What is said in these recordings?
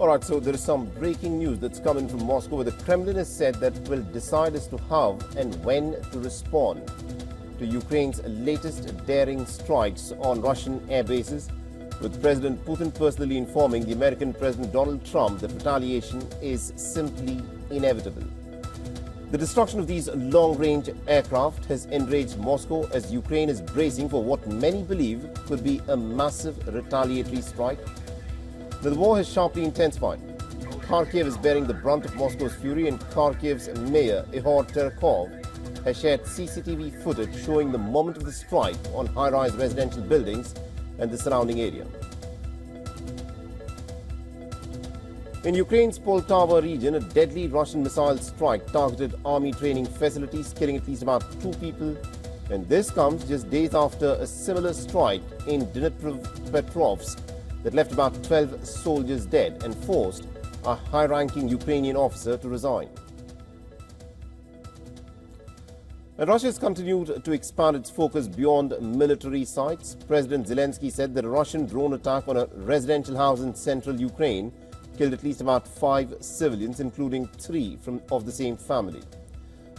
All right, so there is some breaking news that's coming from Moscow, where the Kremlin has said that it will decide as to how and when to respond to Ukraine's latest daring strikes on Russian airbases, with President Putin personally informing the American President Donald Trump that retaliation is simply inevitable. The destruction of these long-range aircraft has enraged Moscow as Ukraine is bracing for what many believe could be a massive retaliatory strike. Now, the war has sharply intensified. Kharkiv is bearing the brunt of Moscow's fury, and Kharkiv's mayor, Ihor Terekov, has shared CCTV footage showing the moment of the strike on high-rise residential buildings and the surrounding area. In Ukraine's Poltava region, a deadly Russian missile strike targeted army training facilities, killing at least about 2 people. And this comes just days after a similar strike in Dnipropetrovsk that left about 12 soldiers dead and forced a high-ranking Ukrainian officer to resign. And Russia has continued to expand its focus beyond military sites. President Zelensky said that a Russian drone attack on a residential house in central Ukraine killed at least about 5 civilians, including 3 of the same family.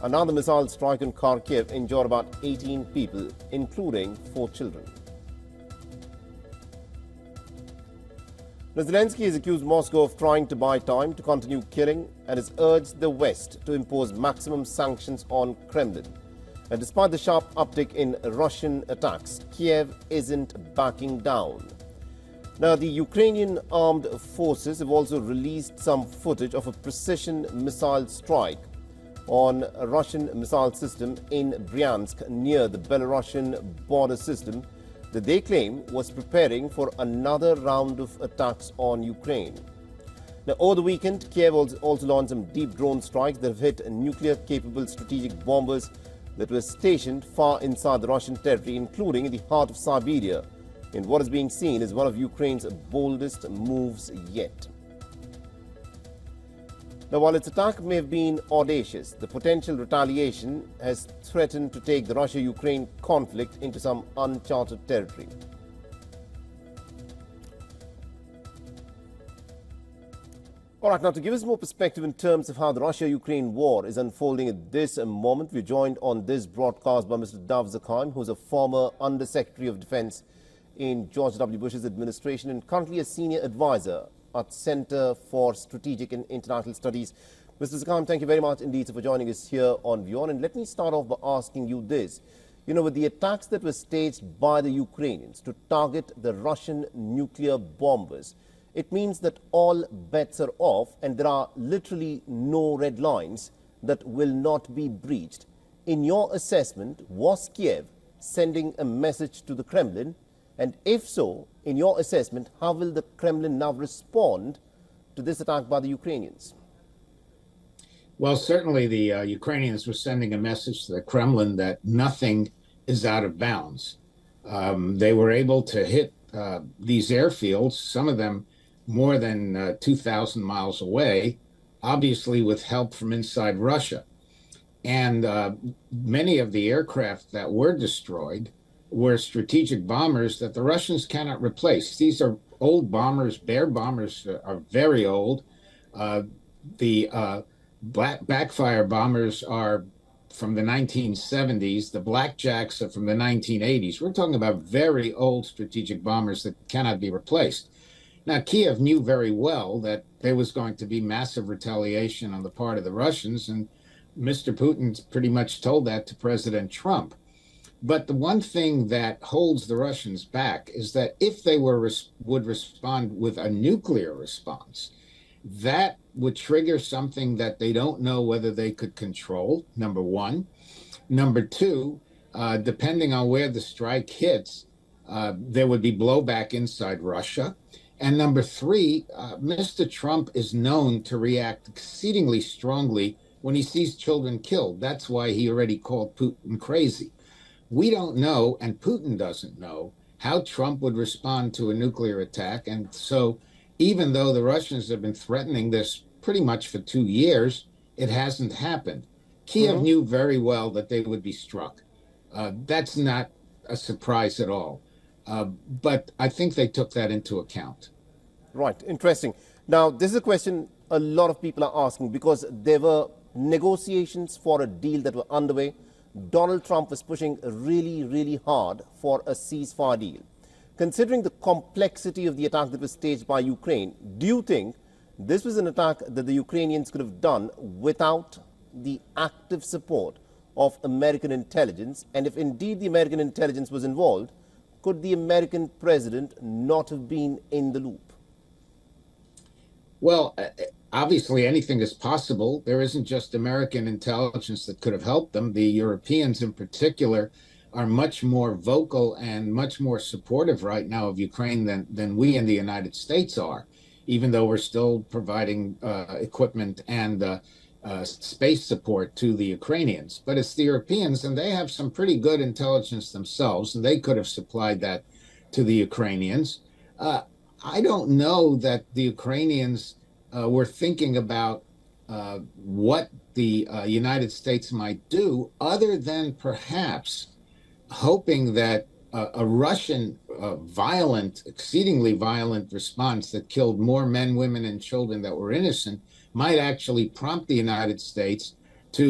Another missile strike in Kharkiv injured about 18 people, including 4 children. Now, Zelensky has accused Moscow of trying to buy time to continue killing and has urged the West to impose maximum sanctions on Kremlin. And despite the sharp uptick in Russian attacks, Kiev isn't backing down. Now, the Ukrainian armed forces have also released some footage of a precision missile strike on a Russian missile system in Bryansk near the Belarusian border system that they claim was preparing for another round of attacks on Ukraine. Now, over the weekend, Kiev also launched some deep drone strikes that have hit nuclear-capable strategic bombers that were stationed far inside the Russian territory, including in the heart of Siberia, in what is being seen as one of Ukraine's boldest moves yet. Now, while its attack may have been audacious, the potential retaliation has threatened to take the Russia-Ukraine conflict into some uncharted territory. All right, now to give us more perspective in terms of how the Russia-Ukraine war is unfolding at this moment, we're joined on this broadcast by Mr. Dov Zakheim, who's a former Under-Secretary of Defense in George W. Bush's administration and currently a senior advisor at Center for Strategic and International Studies. Mr. Zakheim, thank you very much indeed for joining us here on WION. And let me start off by asking you this. You know, with the attacks that were staged by the Ukrainians to target the Russian nuclear bombers, it means that all bets are off and there are literally no red lines that will not be breached. In your assessment, was Kiev sending a message to the Kremlin? And if so, in your assessment, how will the Kremlin now respond to this attack by the Ukrainians? Well, certainly the Ukrainians were sending a message to the Kremlin that nothing is out of bounds. They were able to hit these airfields, some of them more than 2,000 miles away, obviously with help from inside Russia. And many of the aircraft that were destroyed were strategic bombers that the Russians cannot replace. These are old bombers. Bear bombers are very old. The backfire bombers are from the 1970s. The blackjacks are from the 1980s. We're talking about very old strategic bombers that cannot be replaced. Now, Kiev knew very well that there was going to be massive retaliation on the part of the Russians, and Mr. Putin pretty much told that to President Trump. But the one thing that holds the Russians back is that if they would respond with a nuclear response, that would trigger something that they don't know whether they could control, number one. Number two, depending on where the strike hits, there would be blowback inside Russia. And number three, Mr. Trump is known to react exceedingly strongly when he sees children killed. That's why he already called Putin crazy. We don't know, and Putin doesn't know, how Trump would respond to a nuclear attack. And so even though the Russians have been threatening this pretty much for 2 years, it hasn't happened. Kiev knew very well that they would be struck. That's not a surprise at all. But I think they took that into account. Right. Interesting. Now, this is a question a lot of people are asking because there were negotiations for a deal that were underway. Donald Trump was pushing really, really hard for a ceasefire deal. Considering the complexity of the attack that was staged by Ukraine, do you think this was an attack that the Ukrainians could have done without the active support of American intelligence? And if indeed the American intelligence was involved, could the American president not have been in the loop? Well, obviously anything is possible. There isn't just American intelligence that could have helped them. The Europeans in particular are much more vocal and much more supportive right now of Ukraine than we in the United States are, even though we're still providing equipment and space support to the Ukrainians. But it's the Europeans, and they have some pretty good intelligence themselves, and they could have supplied that to the Ukrainians. I don't know that the Ukrainians were thinking about what the United States might do, other than perhaps hoping that a Russian violent, exceedingly violent response that killed more men, women, and children that were innocent might actually prompt the United States to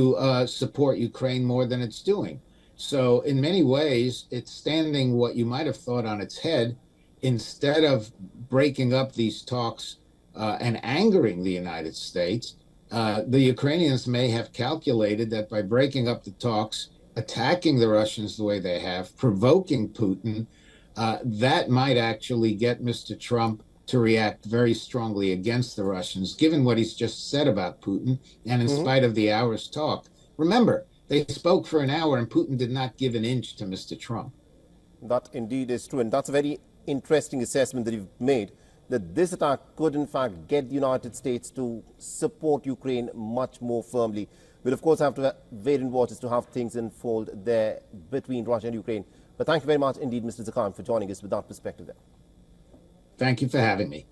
support Ukraine more than it's doing. So in many ways, it's standing what you might have thought on its head. Instead of breaking up these talks and angering the United States, the Ukrainians may have calculated that by breaking up the talks, attacking the Russians the way they have, provoking Putin, that might actually get Mr. Trump to react very strongly against the Russians, given what he's just said about Putin, and in spite of the hour's talk. Remember, they spoke for an hour and Putin did not give an inch to Mr. Trump. That indeed is true, and that's a very interesting assessment that you've made, that this attack could in fact get the United States to support Ukraine much more firmly. We'll of course have to wait and watch as to how things unfold there between Russia and Ukraine. But thank you very much indeed, Mr. Zakhaev, for joining us with that perspective there. Thank you for having me.